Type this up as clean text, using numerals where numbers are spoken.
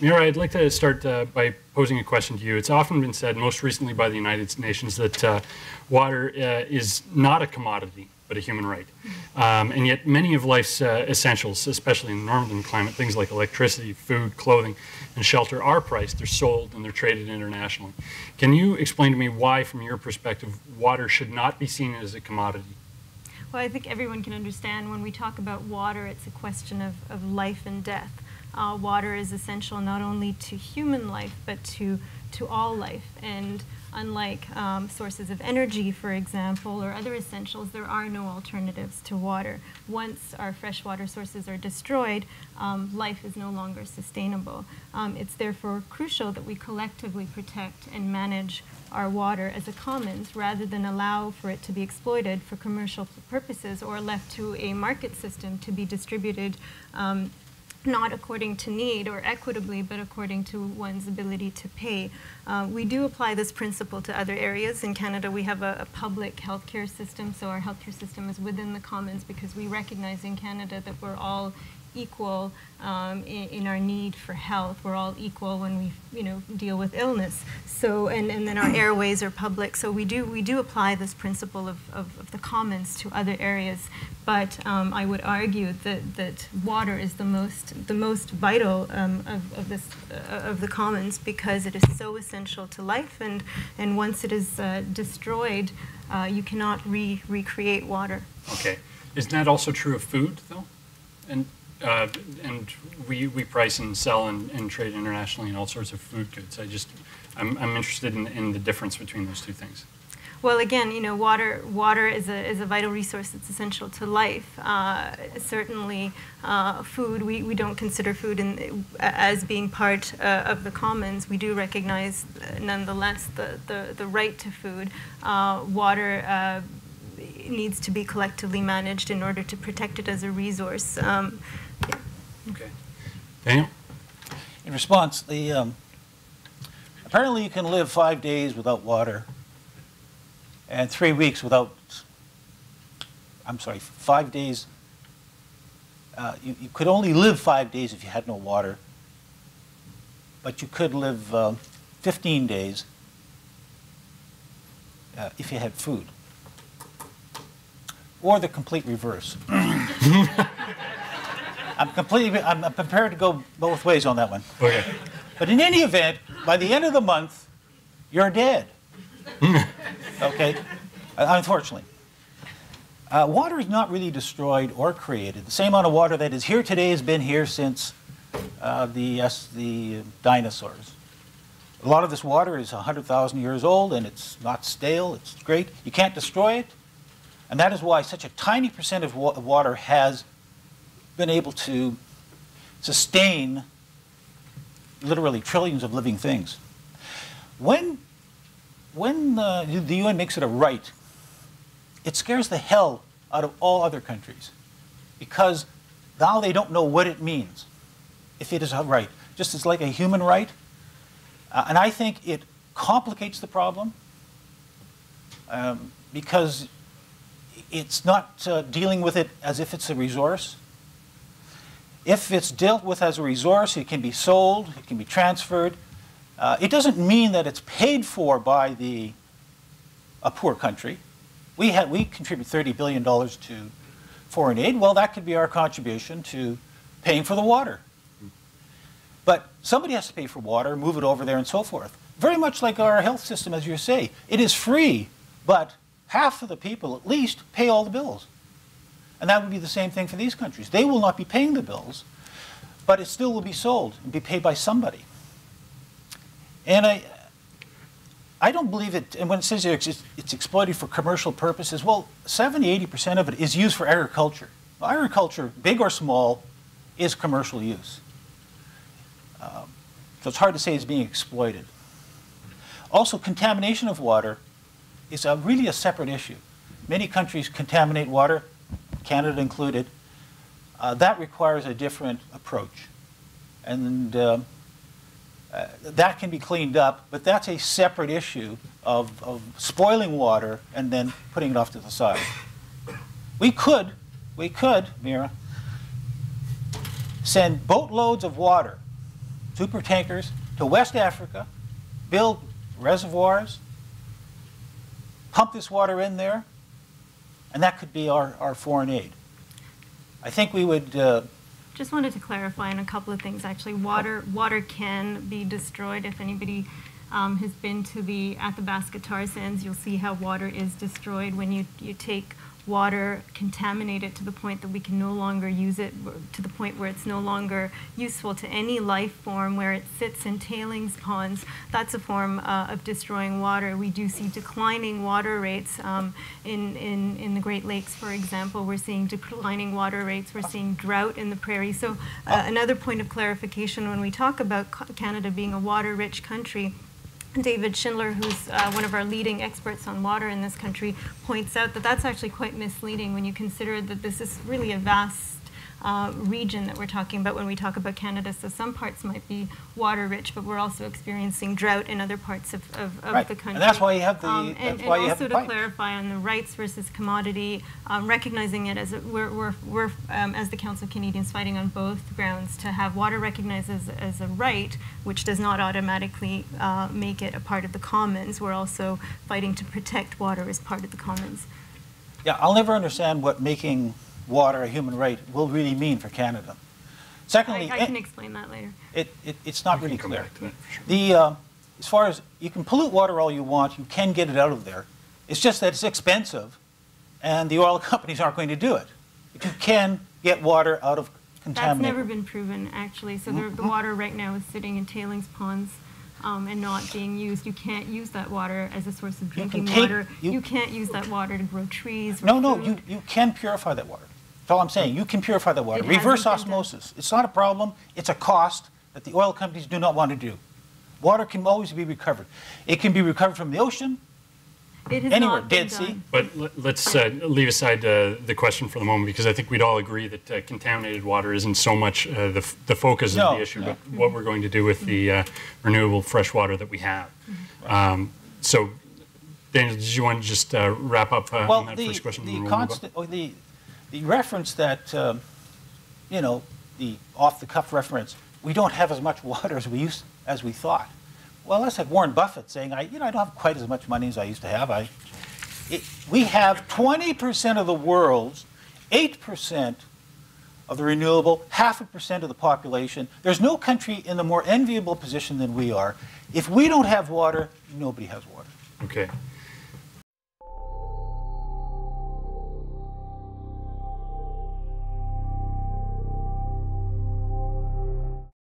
Meera, I'd like to start by posing a question to you. It's often been said, most recently by the United Nations, that water is not a commodity, but a human right. And yet many of life's essentials, especially in northern climate, things like electricity, food, clothing, and shelter are priced, they're sold, and they're traded internationally. Can you explain to me why, from your perspective, water should not be seen as a commodity? Well, I think everyone can understand when we talk about water, it's a question of life and death. Water is essential not only to human life, but to all life. And unlike sources of energy, for example, or other essentials, there are no alternatives to water. Once our freshwater sources are destroyed, life is no longer sustainable. It's therefore crucial that we collectively protect and manage our water as a commons rather than allow for it to be exploited for commercial purposes or left to a market system to be distributed not according to need or equitably, but according to one's ability to pay. We do apply this principle to other areas. In Canada, we have a public healthcare system, so our healthcare system is within the commons because we recognize in Canada that we're all equal in our need for health. We're all equal when we, deal with illness. So, and then our airways are public. So we do apply this principle of the commons to other areas. But I would argue that water is the most vital of the commons because it is so essential to life. And once it is destroyed, you cannot recreate water. Okay, isn't that also true of food, though? And we price and sell and trade internationally in all sorts of food goods. I'm interested in the difference between those two things. Well, again, water is a vital resource that's essential to life. Certainly, food, we don't consider food as being part of the commons. We do recognize, nonetheless, the right to food. Water needs to be collectively managed in order to protect it as a resource. Yeah. Okay. Daniel? In response, apparently you can live 5 days without water and 3 weeks without, 5 days. You could only live 5 days if you had no water, but you could live 15 days if you had food. Or the complete reverse. I'm prepared to go both ways on that one. Okay. But in any event, by the end of the month, you're dead. Okay? Unfortunately. Water is not really destroyed or created. The same amount of water that is here today has been here since the dinosaurs. A lot of this water is 100,000 years old, and it's not stale. It's great. You can't destroy it. And that is why such a tiny percent of water has been able to sustain literally trillions of living things. When the UN makes it a right, it scares the hell out of all other countries because now they don't know what it means if it is a right. Just as like a human right. And I think it complicates the problem because it's not dealing with it as if it's a resource. If it's dealt with as a resource, it can be sold, it can be transferred. It doesn't mean that it's paid for by a poor country. We contribute $30 billion to foreign aid. Well, that could be our contribution to paying for the water. But somebody has to pay for water, move it over there, and so forth. Very much like our health system, as you say. It is free, but half of the people, at least, pay all the bills. And that would be the same thing for these countries. They will not be paying the bills, but it still will be sold and be paid by somebody. And I don't believe it, and when it says it's exploited for commercial purposes, well, 70–80% of it is used for agriculture. Well, agriculture, big or small, is commercial use. So it's hard to say it's being exploited. Also, contamination of water is really a separate issue. Many countries contaminate water, Canada included. That requires a different approach. And that can be cleaned up, but that's a separate issue of spoiling water and then putting it off to the side. We could, Meera, send boatloads of water super tankers to West Africa, build reservoirs, pump this water in there, and that could be our foreign aid. I think we would... Just wanted to clarify on a couple of things, actually. Water can be destroyed. If anybody has been to the Athabasca tar sands, you'll see how water is destroyed when you take water, contaminate it to the point that we can no longer use it, to the point where it's no longer useful to any life form, where it sits in tailings ponds. That's a form of destroying water. We do see declining water rates in the Great Lakes, for example. We're seeing declining water rates. We're seeing drought in the prairie. So another point of clarification when we talk about Canada being a water-rich country, David Schindler, who's one of our leading experts on water in this country, points out that that's actually quite misleading when you consider that this is really a vast region that we're talking about when we talk about Canada. So some parts might be water rich, but we're also experiencing drought in other parts of right. the country. And that's why you have the and also to clarify on the rights versus commodity, recognizing it as we're as the Council of Canadians fighting on both grounds to have water recognized as a right, which does not automatically make it a part of the commons. We're also fighting to protect water as part of the commons. Yeah, I'll never understand what making water a human right will really mean for Canada. Secondly, I can explain that later. It's not really clear. Sure. As far as you can pollute water all you want, you can get it out of there. It's just that it's expensive, and the oil companies aren't going to do it. But you can get water out of contaminated. That's never been proven, actually. So the water right now is sitting in tailings ponds and not being used. You can't use that water as a source of drinking water. You can't use that water to grow trees. No, you can purify that water. That's all I'm saying. You can purify that water. Reverse osmosis. It's not a problem. It's a cost that the oil companies do not want to do. Water can always be recovered. It can be recovered from the ocean, it has anywhere, not been Dead Sea. done. But let's leave aside the question for the moment, because I think we'd all agree that contaminated water isn't so much the focus of the issue, but what we're going to do with the renewable fresh water that we have. So, Daniel, did you want to just wrap up on that first question? The reference that, the off-the-cuff reference, we don't have as much water as we thought. Well, that's like Warren Buffett saying, I don't have quite as much money as I used to have. We have 20% of the world's 8% of the renewable, 0.5% of the population. There's no country in a more enviable position than we are. If we don't have water, nobody has water. Okay.